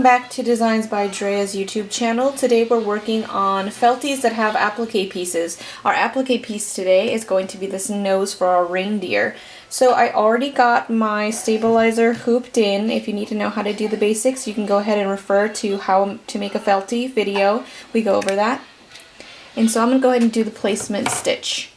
Welcome back to Designs by Drea's YouTube channel. Today we're working on felties that have applique pieces. Our applique piece today is going to be this nose for our reindeer. So I already got my stabilizer hooped in. If you need to know how to do the basics, you can go ahead and refer to how to make a feltie video. We go over that. And so I'm going to go ahead and do the placement stitch.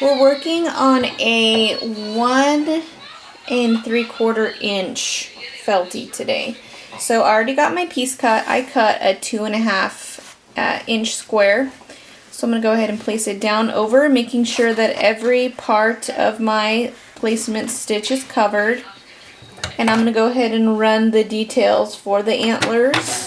We're working on a 1 3/4 inch feltie today. So I already got my piece cut. I cut a 2.5 inch square. So I'm going to go ahead and place it down over, making sure that every part of my placement stitch is covered. And I'm going to go ahead and run the details for the antlers.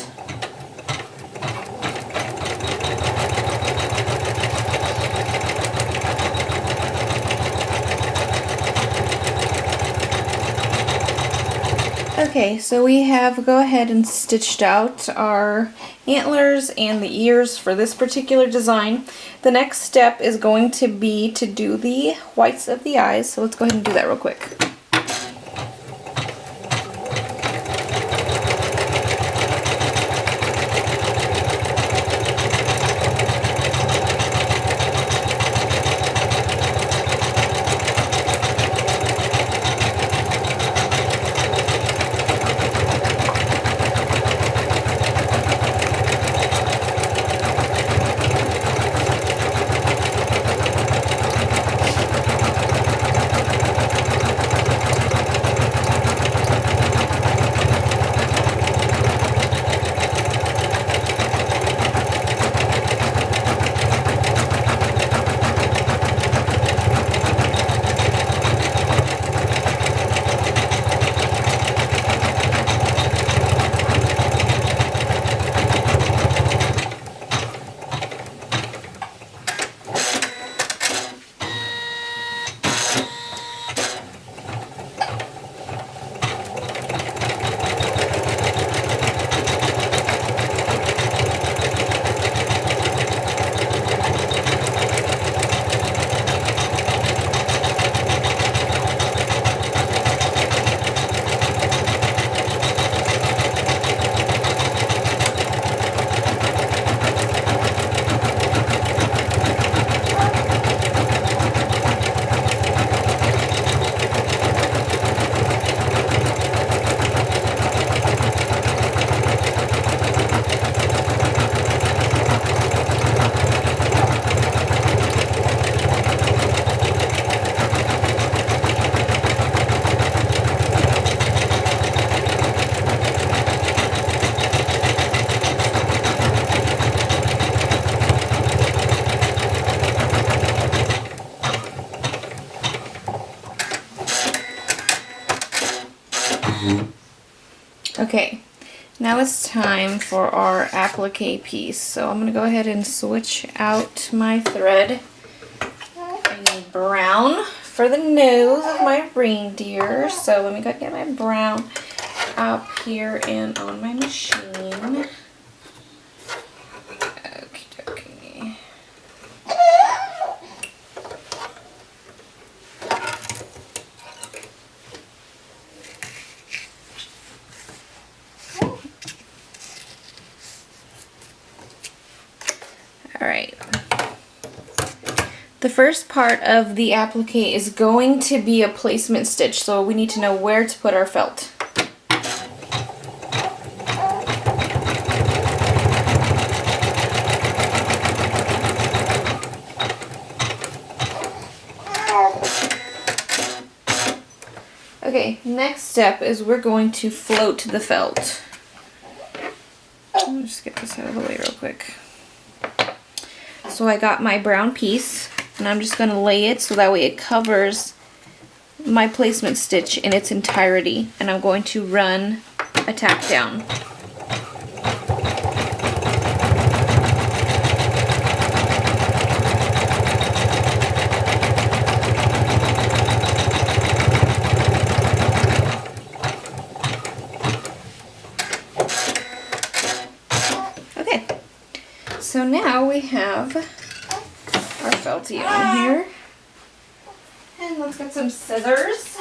Okay, so we have go ahead and stitched out our antlers and the ears for this particular design. The next step is going to be to do the whites of the eyes, so let's go ahead and do that real quick. Okay, now it's time for our applique piece. So I'm going to go ahead and switch out my thread. I need brown for the nose of my reindeer. So let me go get my brown up here and on my machine. Okie dokie. Alright, the first part of the applique is going to be a placement stitch, so we need to know where to put our felt. Okay, next step is we're going to float the felt. Let me just get this out of the way real quick. So I got my brown piece, and I'm just going to lay it so that way it covers my placement stitch in its entirety, and I'm going to run a tack down. have our Feltie on here. And let's get some scissors.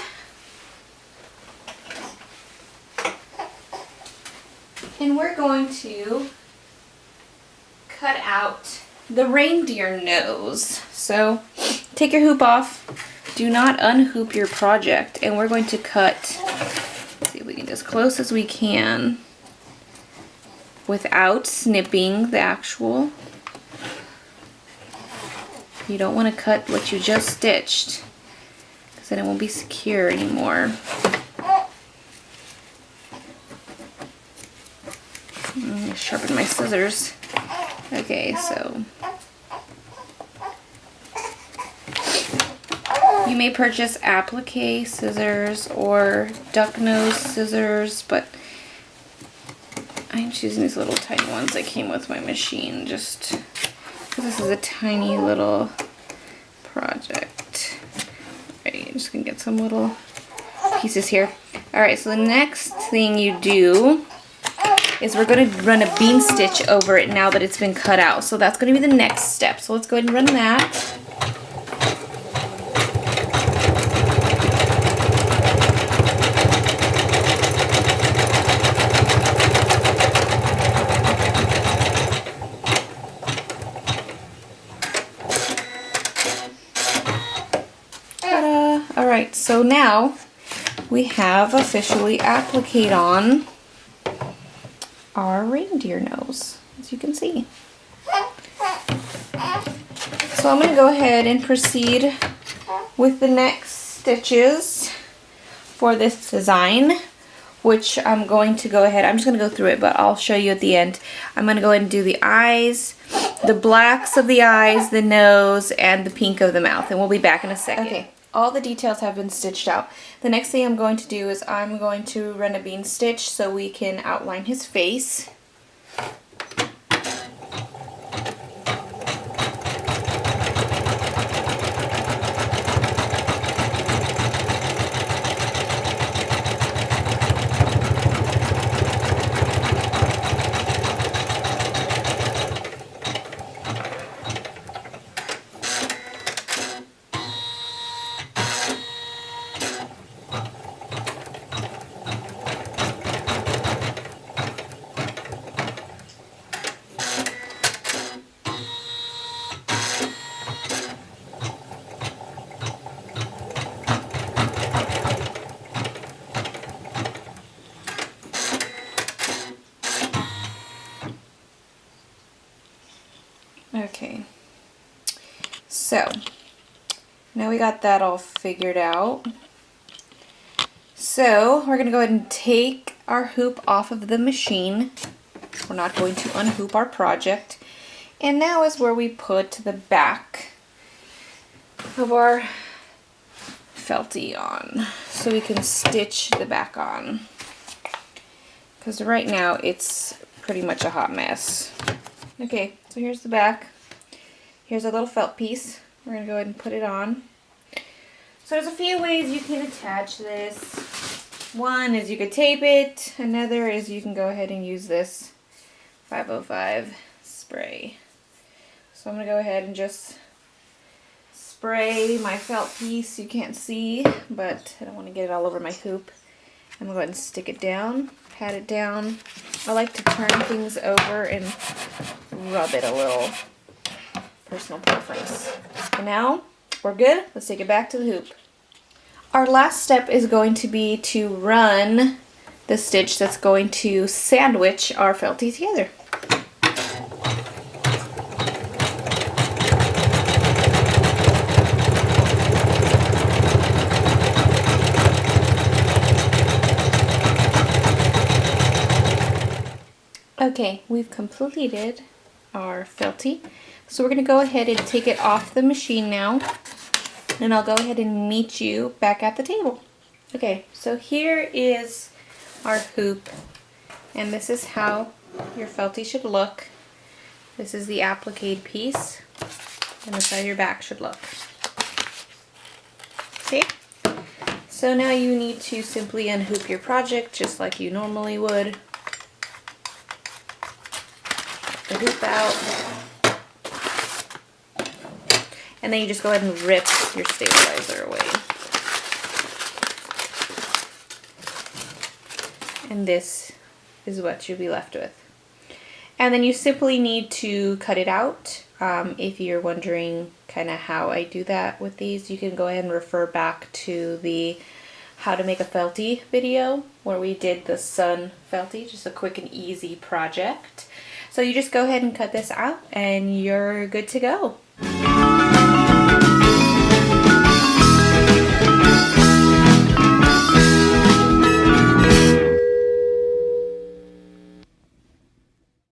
And we're going to cut out the reindeer nose. So take your hoop off. Do not unhoop your project. And we're going to cut, let's see if we can get as close as we can without snipping the actual. You don't want to cut what you just stitched, because then it won't be secure anymore. Let me sharpen my scissors. Okay, so you may purchase applique scissors or duck nose scissors, but I'm choosing these little tiny ones that came with my machine just because this is a tiny little project. Alright, I'm just gonna get some little pieces here. Alright, so the next thing you do is we're going to run a bean stitch over it now that it's been cut out. So that's going to be the next step. So let's go ahead and run that. Ta-da! Alright, so now we have officially appliqued on our reindeer nose, as you can see. So I'm going to go ahead and proceed with the next stitches for this design, which I'm going to go ahead, I'm just going to go through it, but I'll show you at the end. I'm going to go ahead and do the eyes, the blacks of the eyes, the nose, and the pink of the mouth, and we'll be back in a second. Okay. All the details have been stitched out. The next thing I'm going to do is I'm going to run a bean stitch so we can outline his face. Okay, so now we got that all figured out. So we're going to go ahead and take our hoop off of the machine. We're not going to unhoop our project. And now is where we put the back of our Feltie on, so we can stitch the back on. Because right now it's pretty much a hot mess. Okay, so here's the back. Here's a little felt piece. We're going to go ahead and put it on. So there's a few ways you can attach this. One is you could tape it. Another is you can go ahead and use this 505 spray. So I'm going to go ahead and just spray my felt piece. You can't see, but I don't want to get it all over my hoop. I'm going to go ahead and stick it down, pat it down. I like to turn things over and rub it a little. Personal preference. And now we're good. Let's take it back to the hoop. Our last step is going to be to run the stitch that's going to sandwich our Feltie together. Okay, we've completed our Feltie. So we're going to go ahead and take it off the machine now, and I'll go ahead and meet you back at the table. Okay, so here is our hoop, and this is how your Feltie should look. This is the appliqued piece, and this is how your back should look. Okay, so now you need to simply unhoop your project just like you normally would. Get the hoop out. And then you just go ahead and rip your stabilizer away. And this is what you'll be left with. And then you simply need to cut it out. If you're wondering kind of how I do that with these, you can go ahead and refer back to the how to make a Feltie video where we did the sun Feltie, just a quick and easy project. So you just go ahead and cut this out and you're good to go.